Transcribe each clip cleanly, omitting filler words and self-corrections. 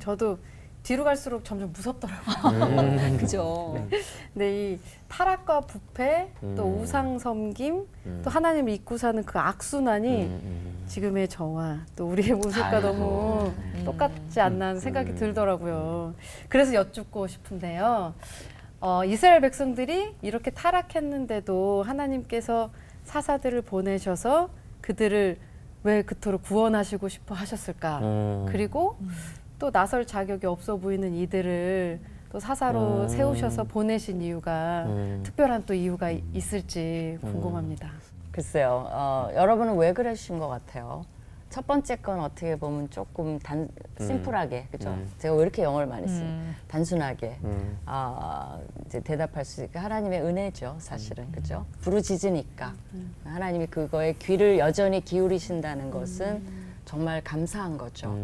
저도 뒤로 갈수록 점점 무섭더라고요. 그죠. 근데 이 타락과 부패, 또 우상 섬김, 또 하나님을 잊고 사는 그 악순환이 지금의 저와 또 우리의 모습과 아이고. 너무 똑같지 않나 하는 생각이 들더라고요. 그래서 여쭙고 싶은데요. 이스라엘 백성들이 이렇게 타락했는데도 하나님께서 사사들을 보내셔서 그들을 왜 그토록 구원하시고 싶어 하셨을까? 그리고 또 나설 자격이 없어 보이는 이들을 또 사사로 세우셔서 보내신 이유가 특별한 또 이유가 있을지 궁금합니다. 글쎄요. 여러분은 왜 그러신 것 같아요? 첫 번째 건 어떻게 보면 조금 심플하게, 그죠? 제가 왜 이렇게 영어를 많이 써요? 단순하게 이제 대답할 수 있으니까 하나님의 은혜죠, 사실은, 그죠? 부르짖으니까 하나님이 그거에 귀를 여전히 기울이신다는 것은 정말 감사한 거죠.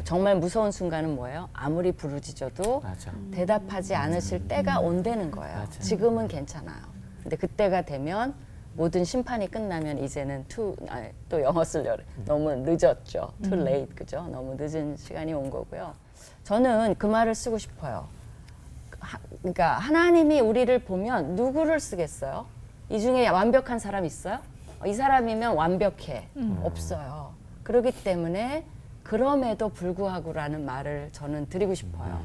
정말 무서운 순간은 뭐예요? 아무리 부르짖어도 맞아. 대답하지 않으실 때가 온다는 거예요. 맞아. 지금은 괜찮아요. 근데 그때가 되면 모든 심판이 끝나면 이제는 또 영어 쓰려고 너무 늦었죠. too late, 그죠? 너무 늦은 시간이 온 거고요. 저는 그 말을 쓰고 싶어요. 그러니까 하나님이 우리를 보면 누구를 쓰겠어요? 이 중에 완벽한 사람 있어요? 이 사람이면 완벽해. 없어요. 그렇기 때문에 그럼에도 불구하고라는 말을 저는 드리고 싶어요.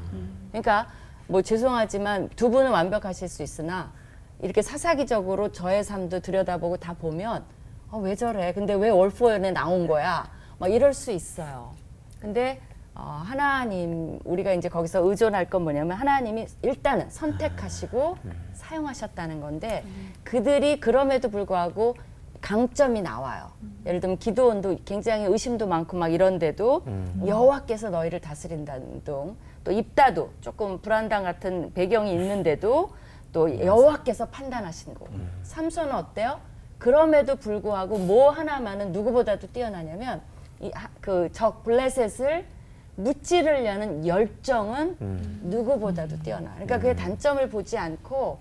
그러니까 뭐 죄송하지만 두 분은 완벽하실 수 있으나 이렇게 사사기적으로 저의 삶도 들여다보고 다 보면 왜 저래? 근데 왜 월포연에 나온 거야? 막 이럴 수 있어요. 근데 하나님, 우리가 이제 거기서 의존할 건 뭐냐면 하나님이 일단은 선택하시고 사용하셨다는 건데 그들이 그럼에도 불구하고 강점이 나와요. 예를 들면 기드온도 굉장히 의심도 많고 막 이런데도 여호와께서 너희를 다스린다는 둥, 또 입다도 조금 불안당 같은 배경이 있는데도 또 여호와께서 판단하신 거고. 삼손은 어때요? 그럼에도 불구하고 뭐 하나만은 누구보다도 뛰어나냐면 그 적 블레셋을 무찌르려는 열정은 누구보다도 뛰어나. 그러니까 그의 단점을 보지 않고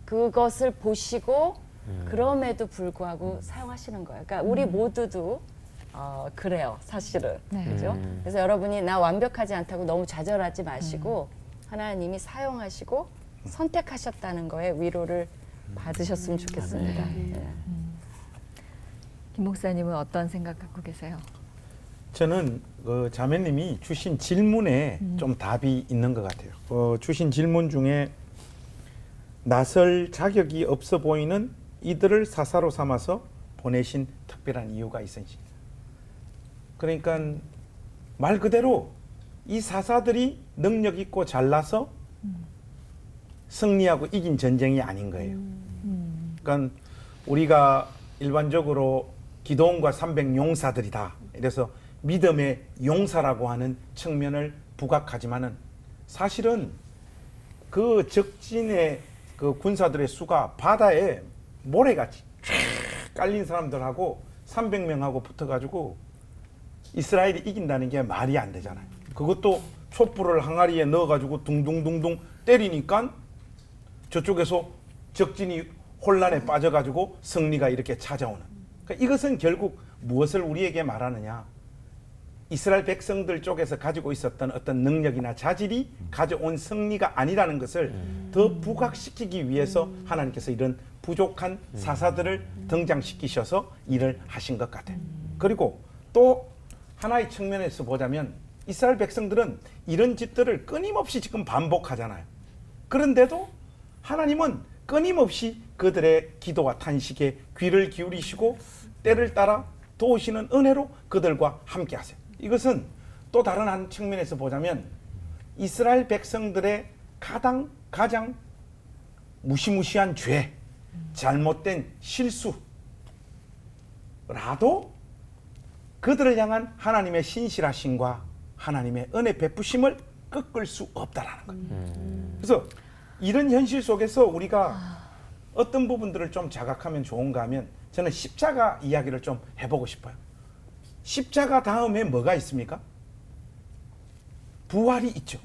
그것을 보시고 그럼에도 불구하고 사용하시는 거예요. 그러니까 우리 모두도 그래요, 사실은. 네. 그죠? 그래서 여러분이 나 완벽하지 않다고 너무 좌절하지 마시고 하나님이 사용하시고 선택하셨다는 거에 위로를 받으셨으면 좋겠습니다. 네. 김 목사님은 어떤 생각 갖고 계세요? 저는 그 자매님이 주신 질문에 좀 답이 있는 것 같아요. 주신 질문 중에 나설 자격이 없어 보이는 이들을 사사로 삼아서 보내신 특별한 이유가 있으십니다. 그러니까 말 그대로 이 사사들이 능력 있고 잘나서 승리하고 이긴 전쟁이 아닌 거예요. 그러니까 우리가 일반적으로 기드온과 300 용사들이다. 이래서 믿음의 용사라고 하는 측면을 부각하지만은 사실은 그 적진의 그 군사들의 수가 바다에 모래같이 쫙 깔린 사람들하고 300명하고 붙어가지고 이스라엘이 이긴다는 게 말이 안 되잖아요. 그것도 촛불을 항아리에 넣어가지고 둥둥둥둥 때리니까 저쪽에서 적진이 혼란에 빠져가지고 승리가 이렇게 찾아오는. 그러니까 이것은 결국 무엇을 우리에게 말하느냐. 이스라엘 백성들 쪽에서 가지고 있었던 어떤 능력이나 자질이 가져온 승리가 아니라는 것을 더 부각시키기 위해서 하나님께서 이런 부족한 사사들을 등장시키셔서 일을 하신 것 같아요. 그리고 또 하나의 측면에서 보자면 이스라엘 백성들은 이런 짓들을 끊임없이 지금 반복하잖아요. 그런데도 하나님은 끊임없이 그들의 기도와 탄식에 귀를 기울이시고 때를 따라 도우시는 은혜로 그들과 함께 하세요. 이것은 또 다른 한 측면에서 보자면 이스라엘 백성들의 가장 무시무시한 죄, 잘못된 실수라도 그들을 향한 하나님의 신실하심과 하나님의 은혜 베푸심을 꺾을 수 없다라는 거예요. 그래서 이런 현실 속에서 우리가 어떤 부분들을 좀 자각하면 좋은가 하면 저는 십자가 이야기를 좀 해보고 싶어요. 십자가 다음에 뭐가 있습니까? 부활이 있죠.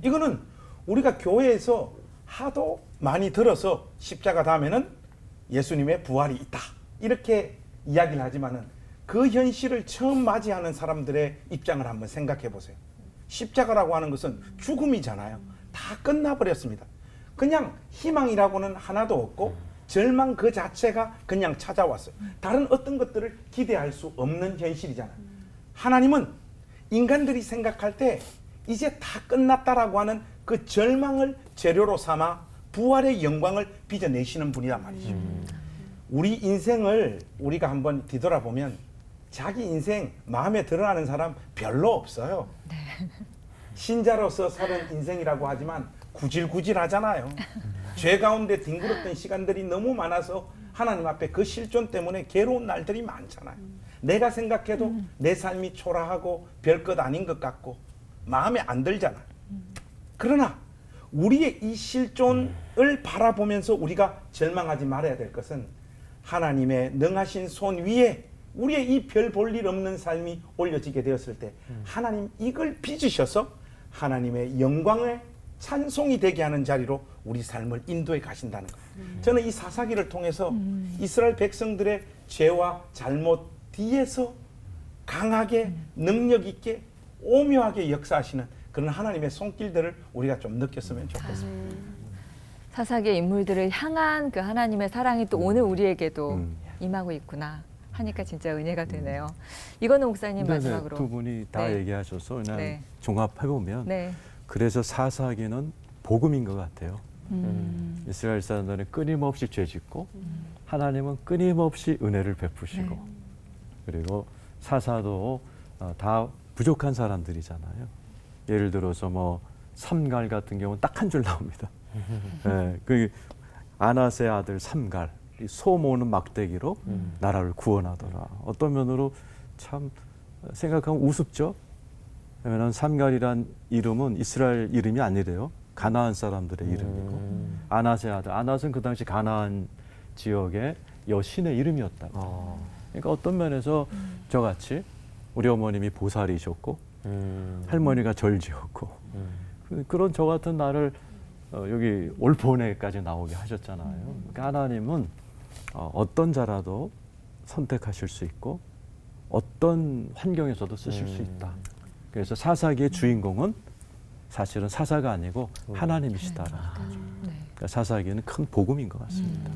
이거는 우리가 교회에서 하도 많이 들어서 십자가 다음에는 예수님의 부활이 있다. 이렇게 이야기를 하지만은 그 현실을 처음 맞이하는 사람들의 입장을 한번 생각해 보세요. 십자가라고 하는 것은 죽음이잖아요. 다 끝나버렸습니다. 그냥 희망이라고는 하나도 없고 절망 그 자체가 그냥 찾아왔어요. 다른 어떤 것들을 기대할 수 없는 현실이잖아요. 하나님은 인간들이 생각할 때 이제 다 끝났다라고 하는 그 절망을 재료로 삼아 부활의 영광을 빚어내시는 분이란 말이죠. 우리 인생을 우리가 한번 뒤돌아보면 자기 인생 마음에 들어하는 사람 별로 없어요. 신자로서 사는 인생이라고 하지만 구질구질하잖아요. 죄 가운데 뒹굴었던 시간들이 너무 많아서 하나님 앞에 그 실존 때문에 괴로운 날들이 많잖아요. 내가 생각해도 내 삶이 초라하고 별것 아닌 것 같고 마음에 안 들잖아요. 그러나 우리의 이 실존을 바라보면서 우리가 절망하지 말아야 될 것은 하나님의 능하신 손 위에 우리의 이 별 볼 일 없는 삶이 올려지게 되었을 때 하나님 이걸 빚으셔서 하나님의 영광의 찬송이 되게 하는 자리로 우리 삶을 인도해 가신다는 거예요. 저는 이 사사기를 통해서 이스라엘 백성들의 죄와 잘못 뒤에서 강하게 능력 있게 오묘하게 역사하시는 그런 하나님의 손길들을 우리가 좀 느꼈으면 좋겠습니다. 사사기의 인물들을 향한 그 하나님의 사랑이 또 오늘 우리에게도 임하고 있구나 하니까 진짜 은혜가 되네요. 이거는 목사님 마지막으로. 두 분이 다 네. 얘기하셔서 그냥 네. 종합해보면 네. 그래서 사사기는 복음인 것 같아요. 이스라엘 사람들은 끊임없이 죄짓고 하나님은 끊임없이 은혜를 베푸시고 네. 그리고 사사도 다 부족한 사람들이잖아요. 예를 들어서 뭐 삼갈 같은 경우는 딱 한 줄 나옵니다. 네, 그 아나스의 아들 삼갈, 이 소 모는 막대기로 나라를 구원하더라. 어떤 면으로 참 생각하면 우습죠. 왜냐하면 삼갈이란 이름은 이스라엘 이름이 아니래요. 가나안 사람들의 이름이고 아나스의 아들, 아나스는 그 당시 가나안 지역의 여신의 이름이었다고. 그러니까 어떤 면에서 저같이 우리 어머님이 보살이셨고 할머니가 절지었고 그런 저 같은 나를 여기 올보내까지 나오게 하셨잖아요. 그러니까 하나님은 어떤 자라도 선택하실 수 있고 어떤 환경에서도 쓰실 수 있다. 그래서 사사기의 주인공은 사실은 사사가 아니고 하나님이시다라는 거죠. 그러니까 사사기는 큰 복음인 것 같습니다.